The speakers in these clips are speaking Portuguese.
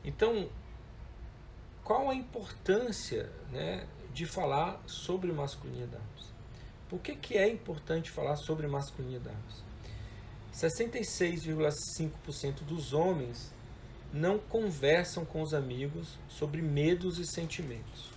Então, qual a importância, né, de falar sobre masculinidades? Por que é importante falar sobre masculinidades? 66,5% dos homens não conversam com os amigos sobre medos e sentimentos.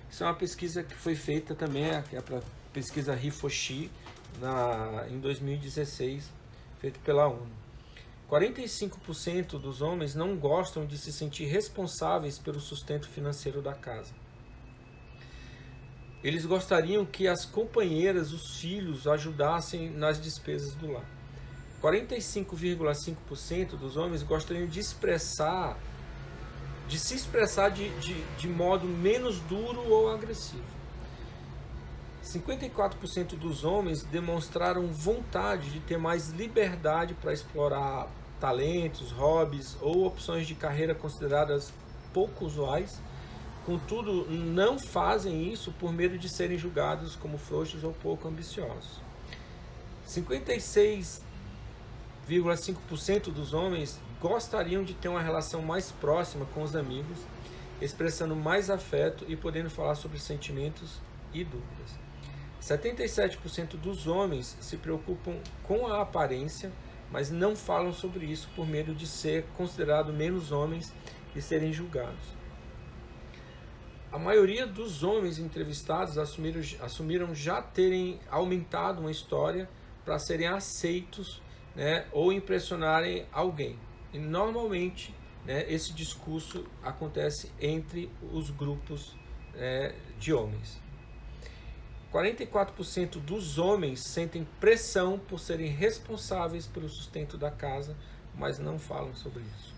Isso é uma pesquisa que foi feita também, a pesquisa Rifoshi, em 2016, feita pela ONU. 45% dos homens não gostam de se sentir responsáveis pelo sustento financeiro da casa. Eles gostariam que as companheiras, os filhos, ajudassem nas despesas do lar. 45,5% dos homens gostariam de se expressar de modo menos duro ou agressivo. 54% dos homens demonstraram vontade de ter mais liberdade para explorar talentos, hobbies ou opções de carreira consideradas pouco usuais. Contudo, não fazem isso por medo de serem julgados como frouxos ou pouco ambiciosos. 56,5% dos homens gostariam de ter uma relação mais próxima com os amigos, expressando mais afeto e podendo falar sobre sentimentos e dúvidas. 77% dos homens se preocupam com a aparência, mas não falam sobre isso por medo de ser considerado menos homens e serem julgados. A maioria dos homens entrevistados assumiram já terem aumentado uma história para serem aceitos, né, ou impressionarem alguém. E normalmente, né, esse discurso acontece entre os grupos de homens. 44% dos homens sentem pressão por serem responsáveis pelo sustento da casa, mas não falam sobre isso.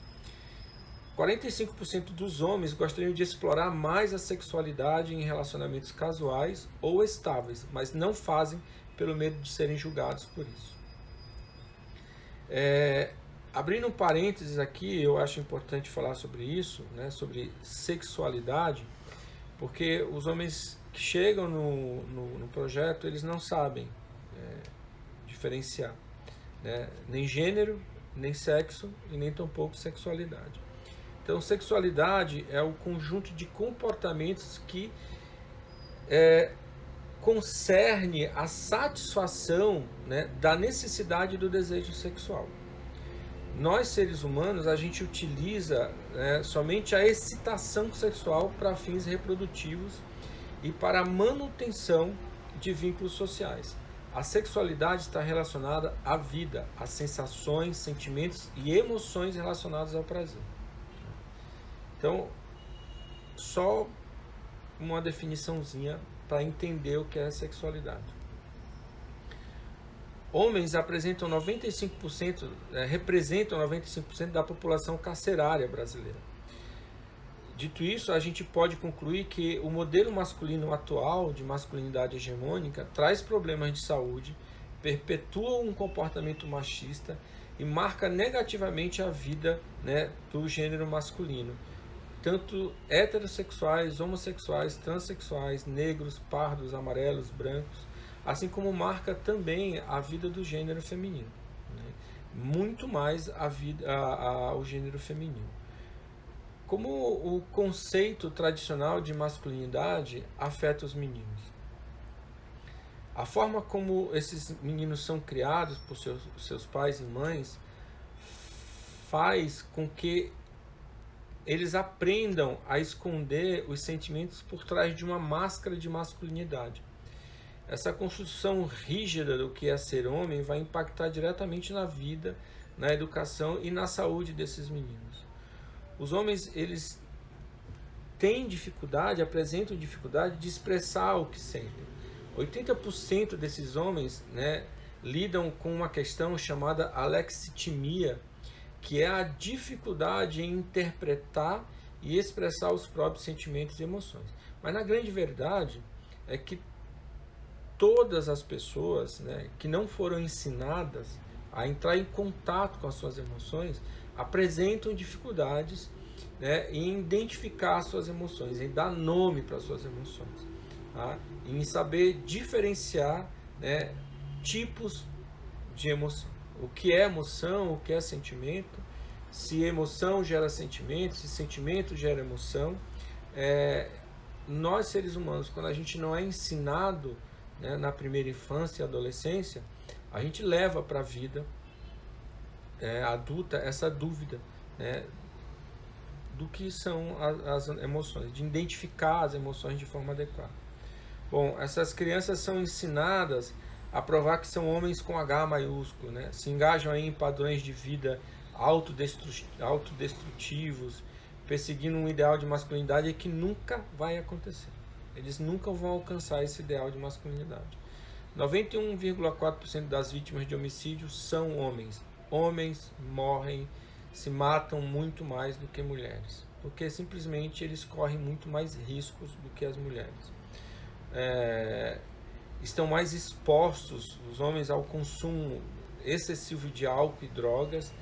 45% dos homens gostariam de explorar mais a sexualidade em relacionamentos casuais ou estáveis, mas não fazem pelo medo de serem julgados por isso. Abrindo um parênteses aqui, eu acho importante falar sobre isso, né, sobre sexualidade, porque os homens que chegam no projeto, eles não sabem diferenciar, né, nem gênero, nem sexo e nem tampouco sexualidade. Então, sexualidade é o conjunto de comportamentos que concerne a satisfação, né, da necessidade do desejo sexual. Nós, seres humanos, a gente utiliza somente a excitação sexual para fins reprodutivos e para a manutenção de vínculos sociais. A sexualidade está relacionada à vida, a sensações, sentimentos e emoções relacionados ao prazer. Então, só uma definiçãozinha para entender o que é sexualidade. Homens representam 95% da população carcerária brasileira. Dito isso, a gente pode concluir que o modelo masculino atual de masculinidade hegemônica traz problemas de saúde, perpetua um comportamento machista e marca negativamente a vida, né, do gênero masculino. Tanto heterossexuais, homossexuais, transexuais, negros, pardos, amarelos, brancos, assim como marca também a vida do gênero feminino, né? Muito mais o gênero feminino. Como o conceito tradicional de masculinidade afeta os meninos? A forma como esses meninos são criados por seus pais e mães faz com que eles aprendam a esconder os sentimentos por trás de uma máscara de masculinidade. Essa construção rígida do que é ser homem vai impactar diretamente na vida, na educação e na saúde desses meninos. Os homens, eles apresentam dificuldade de expressar o que sentem. 80% desses homens, né, lidam com uma questão chamada alexitimia, que é a dificuldade em interpretar e expressar os próprios sentimentos e emoções. Mas na grande verdade é que todas as pessoas, né, que não foram ensinadas a entrar em contato com as suas emoções apresentam dificuldades, né, em identificar as suas emoções, em dar nome para as suas emoções, tá? Em saber diferenciar, né, tipos de emoção. O que é emoção, o que é sentimento Se emoção gera sentimento, se sentimento gera emoção, nós seres humanos, quando a gente não é ensinado, né, na primeira infância e adolescência, a gente leva para a vida adulta essa dúvida, né, do que são as emoções, de identificar as emoções de forma adequada. Bom, essas crianças são ensinadas a provar que são homens com H maiúsculo, né? Se engajam aí em padrões de vida autodestrutivos, perseguindo um ideal de masculinidade que nunca vai acontecer. Eles nunca vão alcançar esse ideal de masculinidade. 91,4% das vítimas de homicídio são homens. Homens morrem, se matam muito mais do que mulheres, porque simplesmente eles correm muito mais riscos do que as mulheres. Estão mais expostos, os homens, ao consumo excessivo de álcool e drogas,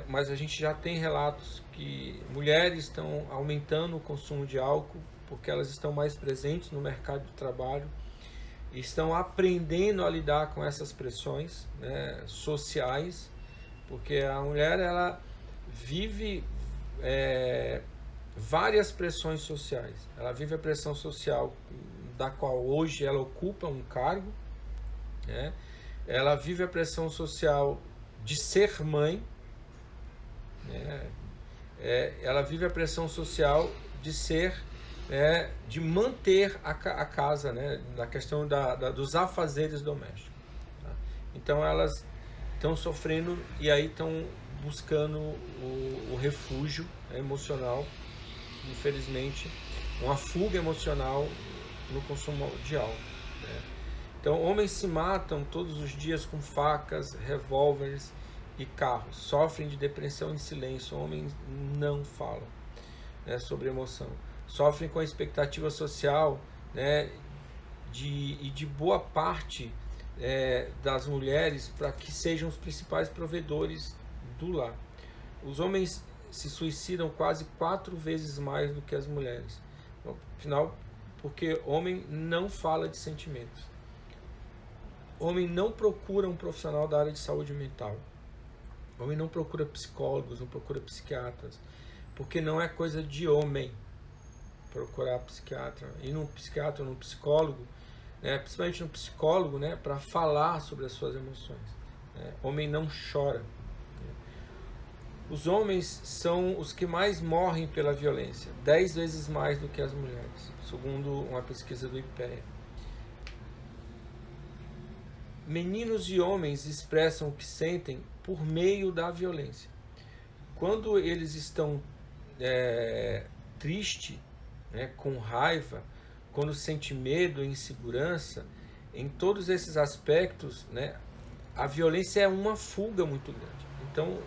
mas a gente já tem relatos que mulheres estão aumentando o consumo de álcool porque elas estão mais presentes no mercado de trabalho, estão aprendendo a lidar com essas pressões, né, sociais, porque a mulher ela vive várias pressões sociais. Ela vive a pressão social da qual hoje ela ocupa um cargo, né? Ela vive a pressão social de ser mãe, né? Ela vive a pressão social de ser, de manter a casa, né? Na questão dos afazeres domésticos. Tá? Então elas estão sofrendo e aí estão buscando o refúgio emocional, infelizmente, uma fuga emocional no consumo de álcool, né? Então, homens se matam todos os dias com facas, revólveres e carros. Sofrem de depressão em silêncio. Homens não falam, né, sobre emoção. Sofrem com a expectativa social, né, de boa parte das mulheres para que sejam os principais provedores do lar. Os homens se suicidam quase 4 vezes mais do que as mulheres. Afinal, porque homem não fala de sentimentos. Homem não procura um profissional da área de saúde mental. Homem não procura psicólogos, não procura psiquiatras, porque não é coisa de homem procurar psiquiatra. Ir num psiquiatra ou num psicólogo, né, principalmente no psicólogo, né, para falar sobre as suas emoções. Né? Homem não chora. Os homens são os que mais morrem pela violência, 10 vezes mais do que as mulheres, segundo uma pesquisa do IPEA. Meninos e homens expressam o que sentem por meio da violência. Quando eles estão tristes, né, com raiva, quando sente medo, insegurança, em todos esses aspectos, né, a violência é uma fuga muito grande. Então,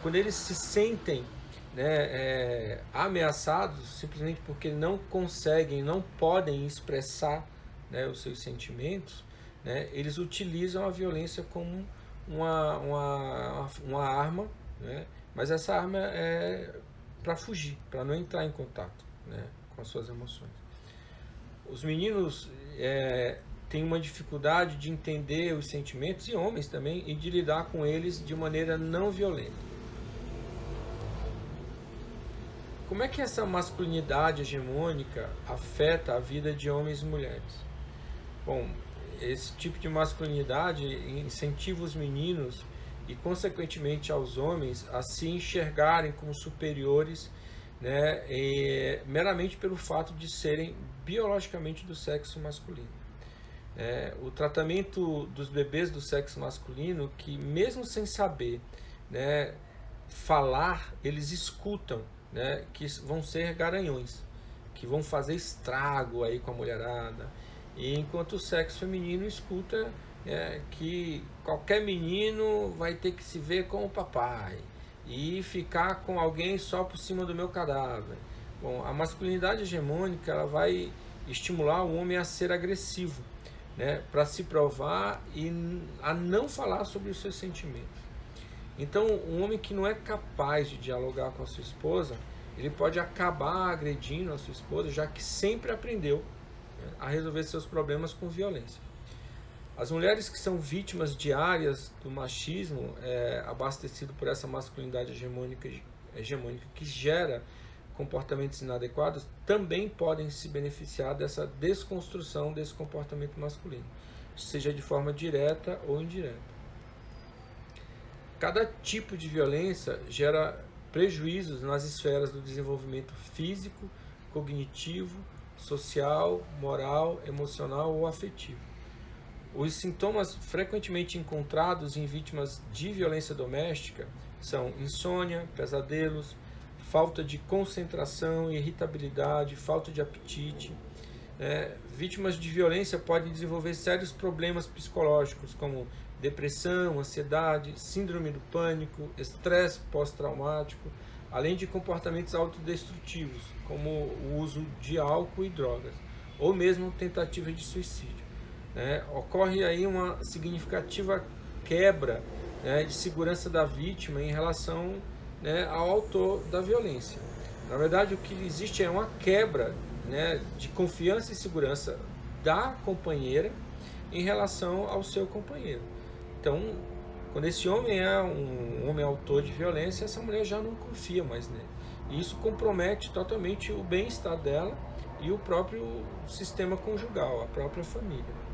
quando eles se sentem, né, ameaçados, simplesmente porque não conseguem, não podem expressar, né, os seus sentimentos, né, eles utilizam a violência como uma arma, né, mas essa arma é para fugir, para não entrar em contato, né, com as suas emoções. Os meninos têm uma dificuldade de entender os sentimentos, e homens também, e de lidar com eles de maneira não violenta. Como é que essa masculinidade hegemônica afeta a vida de homens e mulheres? Bom, esse tipo de masculinidade incentiva os meninos e, consequentemente, aos homens a se enxergarem como superiores, né, meramente pelo fato de serem biologicamente do sexo masculino. O tratamento dos bebês do sexo masculino, que mesmo sem saber, né, falar, eles escutam, né, que vão ser garanhões, que vão fazer estrago aí com a mulherada, e enquanto o sexo feminino escuta que qualquer menino vai ter que se ver com o papai e ficar com alguém só por cima do meu cadáver. Bom, a masculinidade hegemônica ela vai estimular o homem a ser agressivo, né, para se provar e a não falar sobre os seus sentimentos. Então, um homem que não é capaz de dialogar com a sua esposa, ele pode acabar agredindo a sua esposa, já que sempre aprendeu, né, a resolver seus problemas com violência. As mulheres que são vítimas diárias do machismo, abastecido por essa masculinidade hegemônica que gera comportamentos inadequados, também podem se beneficiar dessa desconstrução desse comportamento masculino, seja de forma direta ou indireta. Cada tipo de violência gera prejuízos nas esferas do desenvolvimento físico, cognitivo, social, moral, emocional ou afetivo. Os sintomas frequentemente encontrados em vítimas de violência doméstica são insônia, pesadelos, falta de concentração, irritabilidade, falta de apetite. Vítimas de violência podem desenvolver sérios problemas psicológicos, como depressão, ansiedade, síndrome do pânico, estresse pós-traumático, além de comportamentos autodestrutivos, como o uso de álcool e drogas, ou mesmo tentativa de suicídio. Ocorre aí uma significativa quebra, de segurança da vítima em relação, ao autor da violência. Na verdade, o que existe é uma quebra, de confiança e segurança da companheira em relação ao seu companheiro. Então, quando esse homem é um homem autor de violência, essa mulher já não confia mais nele. E isso compromete totalmente o bem-estar dela e o próprio sistema conjugal, a própria família.